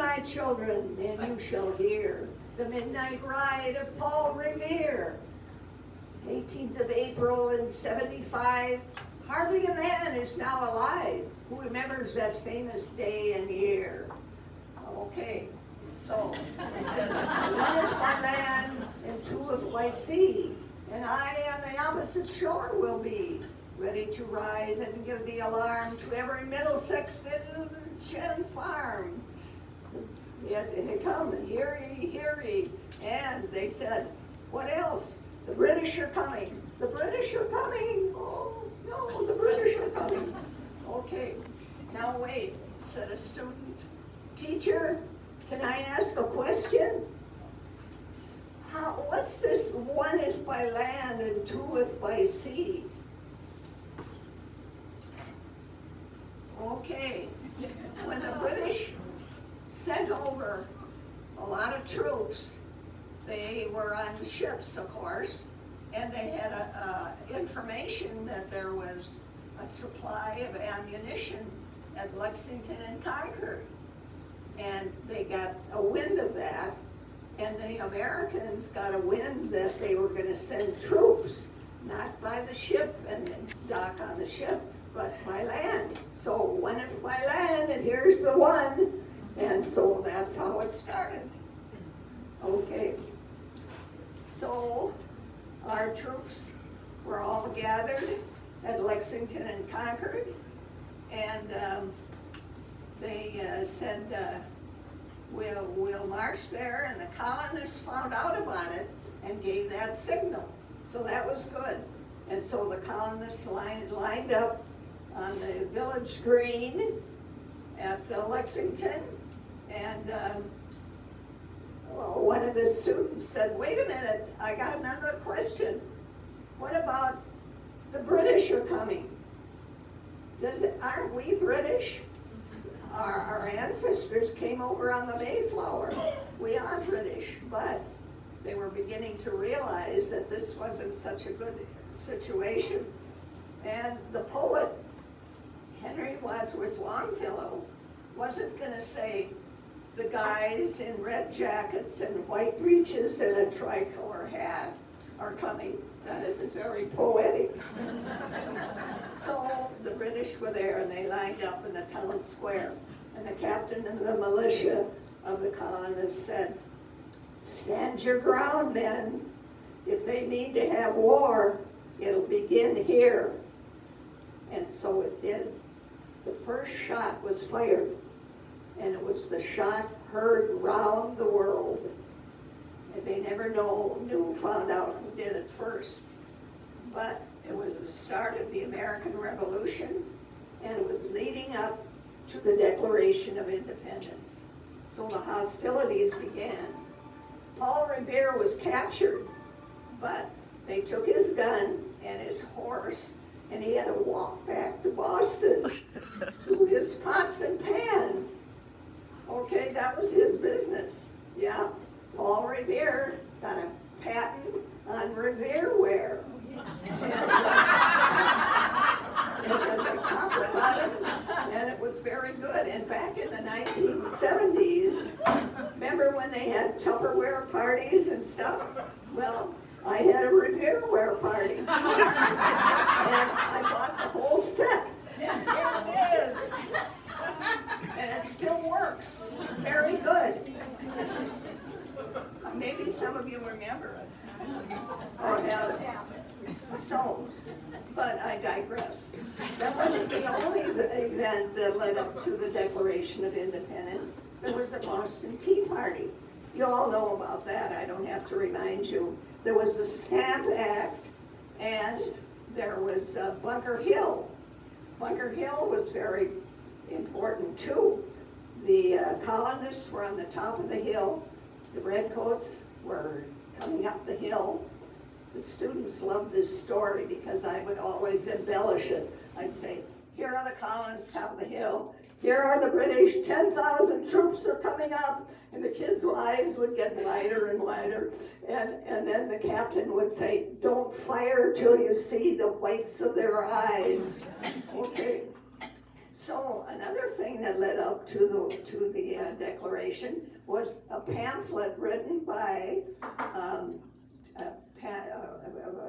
my children, and you shall hear the midnight ride of Paul Revere. 18th of April in 75, hardly a man is now alive who remembers that famous day and year. Okay, so I said, one is by land and two is by sea, and I on the opposite shore will be, ready to rise and give the alarm to every Middlesex village and farm. Yet they come, and hear ye, and they said, what else? The British are coming. The British are coming. Oh, no, the British are coming. Okay, now wait, said a student. Teacher, can I ask a question? What's this one is by land and two is by sea? Okay, when the British sent over a lot of troops, they were on ships, of course, and they had information that there was a supply of ammunition at Lexington and Concord. And they got a wind of that, and the Americans got a wind that they were going to send troops, not by the ship and dock on the ship, but by land. So one is by land, and here's the one, and so that's how it started. Okay. So our troops were all gathered at Lexington and Concord, and they said, we'll march there, and the colonists found out about it and gave that signal. So that was good. And so the colonists lined up on the village green at Lexington, and one of the students said, wait a minute, I got another question. What about the British are coming? Aren't we British? Our ancestors came over on the Mayflower. We are British, but they were beginning to realize that this wasn't such a good situation. And the poet, Henry Wadsworth Longfellow, wasn't going to say, the guys in red jackets and white breeches and a tricolor hat are coming. That isn't very poetic. So the British were there, and they lined up in the town square. And the captain of the militia of the colonists said, stand your ground, men. If they need to have war, it'll begin here. And so it did. The first shot was fired, and it was the shot heard round the world. And they never found out who did it first. But it was the start of the American Revolution, and it was leading up to the Declaration of Independence. So the hostilities began. Paul Revere was captured, but they took his gun and his horse, and he had to walk back to Boston to his pots and pans. Okay, that was his business. Yeah, Paul Revere got a patent on Revereware. And it was very good. And back in the 1970s, remember when they had Tupperware parties and stuff? Well, I had a Revereware party. And I bought the whole set. Here it is. And it still works. Very good. Maybe some of you remember it. Or have it. So, but I digress. That wasn't the only event that led up to the Declaration of Independence. There was the Boston Tea Party. You all know about that. I don't have to remind you. There was the Stamp Act, and there was Bunker Hill. Bunker Hill was very important too. The colonists were on the top of the hill. The redcoats were coming up the hill. The students loved this story because I would always embellish it. I'd say, here are the colonists top of the hill. Here are the British, 10,000 troops are coming up. And the kids' eyes would get wider and wider. And then the captain would say, don't fire till you see the whites of their eyes. Okay. So another thing that led up to the Declaration was a pamphlet written by,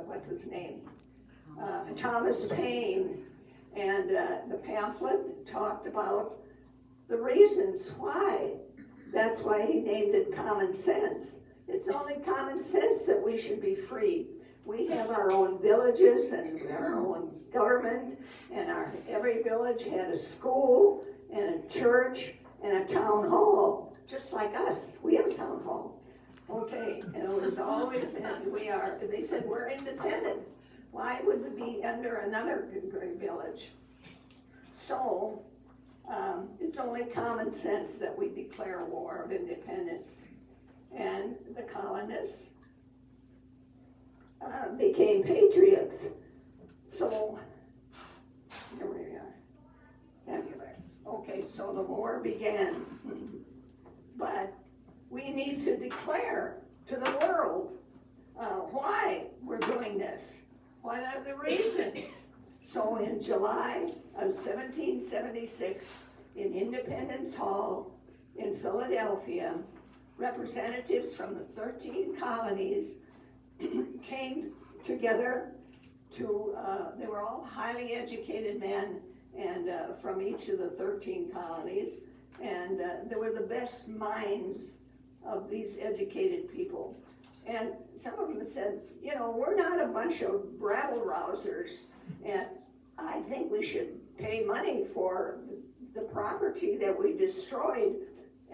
what's his name? Thomas Paine. And the pamphlet talked about the reasons why. That's why he named it Common Sense. It's only common sense that we should be free. We have our own villages and our own government, and every village had a school and a church and a town hall, just like us. We have a town hall. Okay, and it was always, and they said we're independent. Why would we be under another great village? So, it's only common sense that we declare a war of independence. And the colonists became patriots. So, here we are. Stand there. Okay, so the war began. But we need to declare to the world why we're doing this. What are the reasons? So in July of 1776, in Independence Hall in Philadelphia, representatives from the 13 colonies came together they were all highly educated men and from each of the 13 colonies, and they were the best minds of these educated people. And some of them said, we're not a bunch of rabble-rousers, and I think we should pay money for the property that we destroyed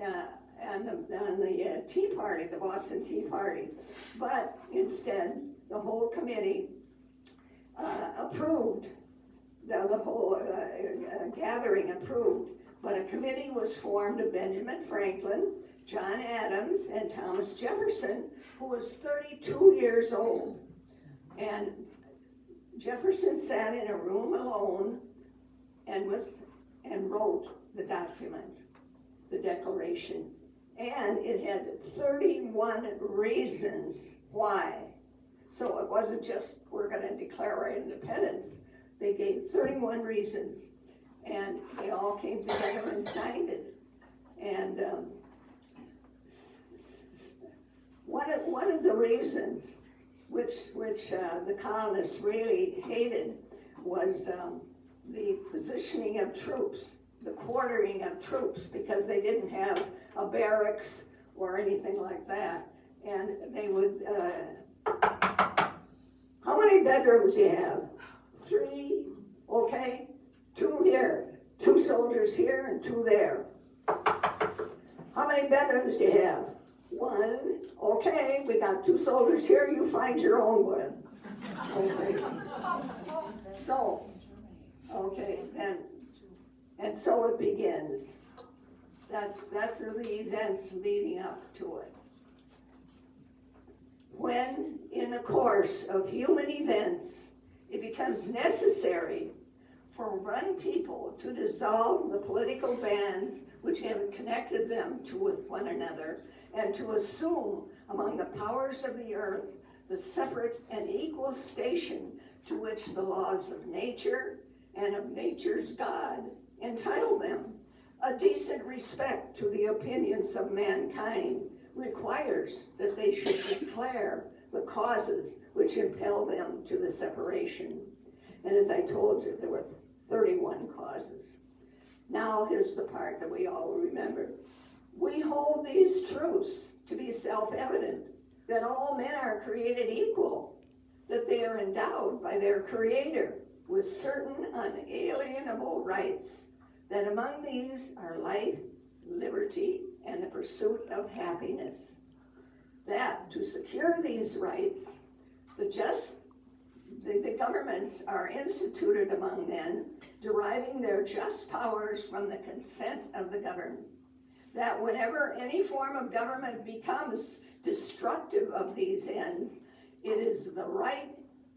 on the Tea Party, the Boston Tea Party. But instead, the whole committee approved, the whole gathering approved, but a committee was formed of Benjamin Franklin, John Adams, and Thomas Jefferson, who was 32 years old. And Jefferson sat in a room alone and wrote the document, the Declaration. And it had 31 reasons why. So it wasn't just, we're going to declare our independence. They gave 31 reasons, and they all came together and signed it. And one of the reasons which the colonists really hated was the positioning of troops, the quartering of troops, because they didn't have a barracks or anything like that. And they would, how many bedrooms do you have? 3, okay, 2 here, 2 soldiers here and 2 there. How many bedrooms do you have? 1, okay, we got 2 soldiers here, you find your own one. Okay. So, okay, and so it begins. That's the events leading up to it. When, in the course of human events, it becomes necessary for one people to dissolve the political bands which have connected them with one another, and to assume among the powers of the earth the separate and equal station to which the laws of nature and of nature's God entitle them. A decent respect to the opinions of mankind requires that they should declare the causes which impel them to the separation. And as I told you, there were 31 causes. Now here's the part that we all remember. We hold these truths to be self-evident, that all men are created equal, that they are endowed by their Creator with certain unalienable rights, that among these are life, liberty, and the pursuit of happiness. That to secure these rights, the governments are instituted among men, deriving their just powers from the consent of the governed. That whenever any form of government becomes destructive of these ends, it is the right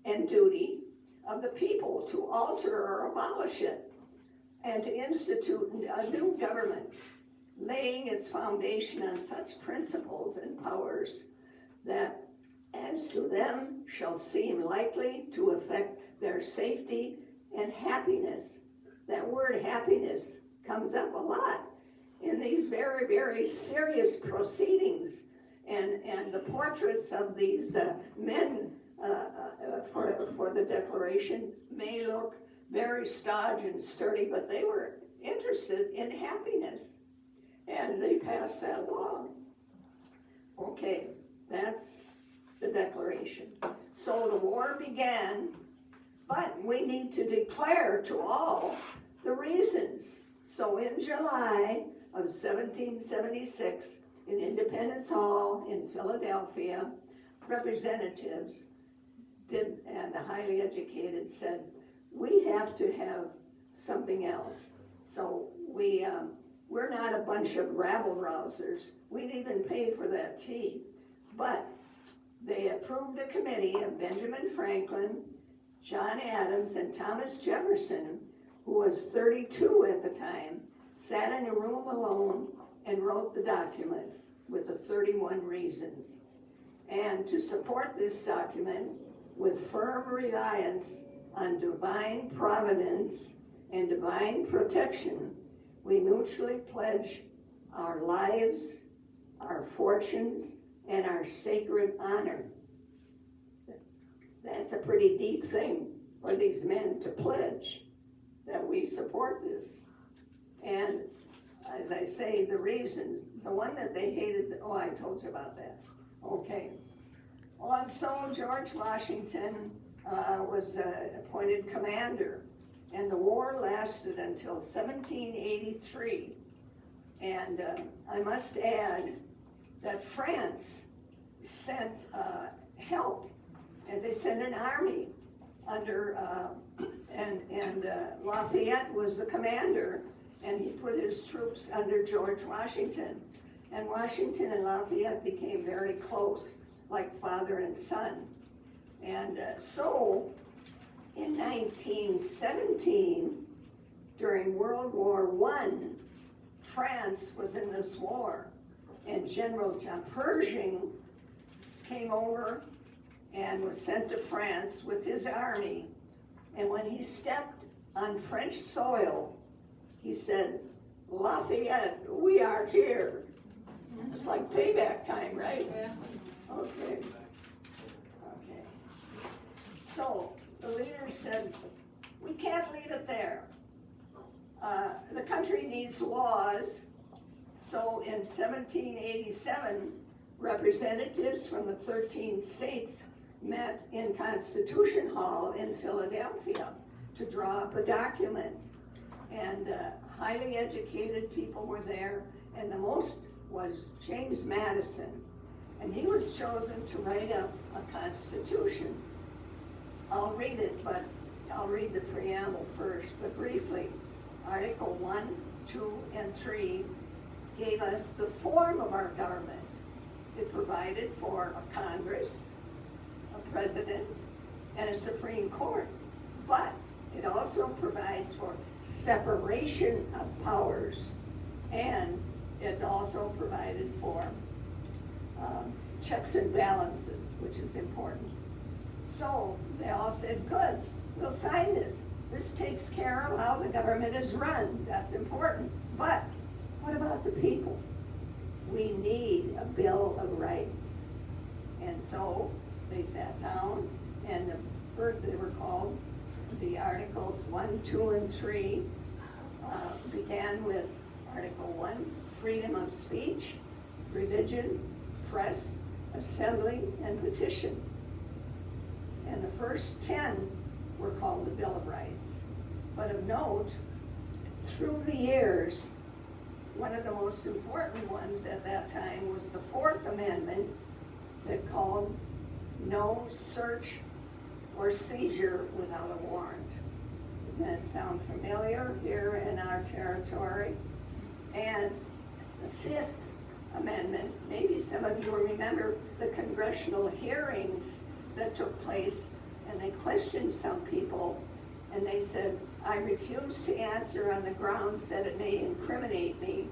and duty of the people to alter or abolish it, and to institute a new government, laying its foundation on such principles and powers that as to them shall seem likely to affect their safety and happiness, that word happiness comes up a lot in these very, very serious proceedings. And the portraits of these men for the Declaration may look very stodgy and sturdy, but they were interested in happiness, and they passed that along. Okay, that's the Declaration. So the war began, but we need to declare to all the reasons. So in July of 1776, in Independence Hall in Philadelphia, representatives and the highly educated said, we have to have something else. So we're not a bunch of rabble-rousers. We'd even pay for that tea. But they approved a committee of Benjamin Franklin, John Adams, and Thomas Jefferson, who was 32 at the time, sat in a room alone and wrote the document with the 31 reasons. And to support this document with firm reliance on divine providence and divine protection, we mutually pledge our lives, our fortunes, and our sacred honor. That's a pretty deep thing for these men to pledge, that we support this. And as I say, the reasons, the one that they hated, oh, I told you about that. Okay. Well, and so George Washington was appointed commander, and the war lasted until 1783. And I must add that France sent help, and they sent an army under, and Lafayette was the commander, and he put his troops under George Washington. And Washington and Lafayette became very close, like father and son. And so in 1917, during World War I, France was in this war, and General Pershing came over and was sent to France with his army. And when he stepped on French soil, he said, Lafayette, we are here. It's like payback time, right? Yeah. Okay. So the leaders said, we can't leave it there. The country needs laws. So in 1787, representatives from the 13 states met in Constitution Hall in Philadelphia to draw up a document. And highly educated people were there, and the most was James Madison. And he was chosen to write up a constitution. I'll read it, but I'll read the preamble first, but briefly. Article 1, 2, and 3 gave us the form of our government. It provided for a Congress, a president, and a Supreme Court. But it also provides for separation of powers, and it's also provided for checks and balances, which is important. So they all said, good, we'll sign this. This takes care of how the government is run. That's important. But what about the people? We need a Bill of Rights. And so they sat down, and they were called the Articles 1, 2, and 3. Began with Article 1, freedom of speech, religion, press, assembly, and petition. And the first 10 were called the Bill of Rights. But of note, through the years, one of the most important ones at that time was the Fourth Amendment that called no search or seizure without a warrant. Does that sound familiar here in our territory? And the Fifth Amendment, maybe some of you remember the congressional hearings that took place, and they questioned some people, and they said, I refuse to answer on the grounds that it may incriminate me.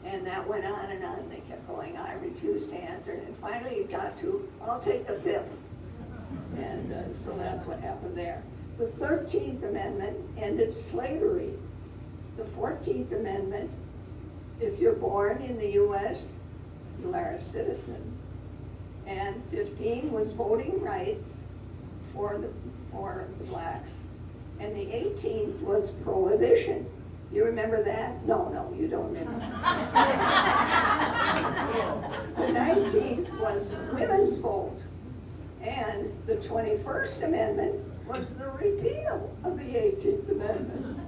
And that went on and on. They kept going, I refuse to answer. And finally it got to, I'll take the Fifth. And so that's what happened there. The 13th Amendment ended slavery. The 14th Amendment, if you're born in the US, you are a citizen. And 15 was voting rights for the blacks. And the 18th was prohibition. You remember that? No, you don't remember. The 19th was women's vote. And the 21st Amendment was the repeal of the 18th Amendment.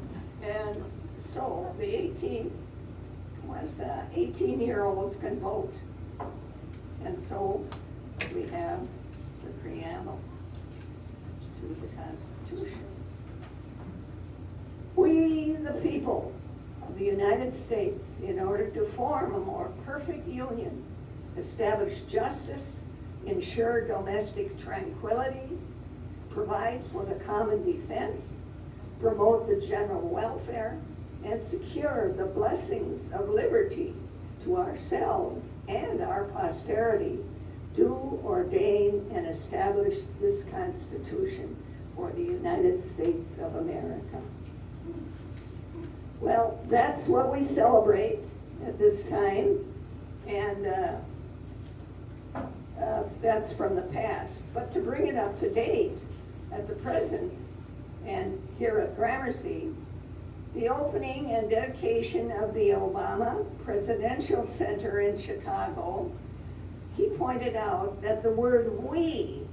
And so the 18th was the 18-year-olds can vote. And so we have the preamble to the Constitution. We, the people of the United States, in order to form a more perfect union, establish justice, ensure domestic tranquility, provide for the common defense, promote the general welfare, and secure the blessings of liberty to ourselves and our posterity, do ordain and establish this Constitution for the United States of America. Well, that's what we celebrate at this time, and that's from the past. But to bring it up to date at the present, and here at Gramercy, the opening and dedication of the Obama Presidential Center in Chicago, he pointed out that the word "we"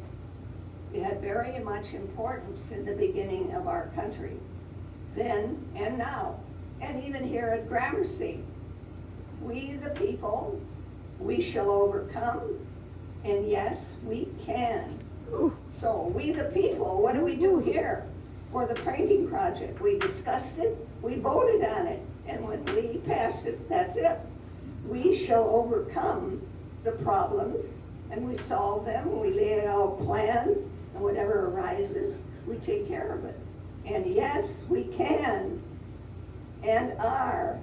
had very much importance in the beginning of our country, then and now, and even here at Gramercy. We the people, we shall overcome, and yes, we can. So we the people, what do we do here for the painting project? We discussed it, we voted on it, and when we passed it, that's it. We shall overcome the problems, and we solve them, we lay out plans, and whatever arises, we take care of it. And yes, we can, and are.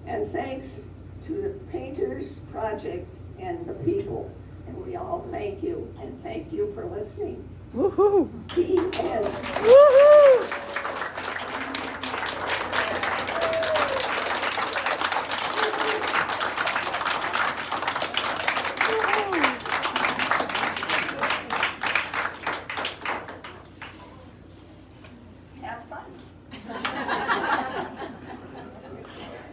And thanks to the Painters Project and the people. And we all thank you, and thank you for listening. Woohoo! P.S. Woohoo! Have fun.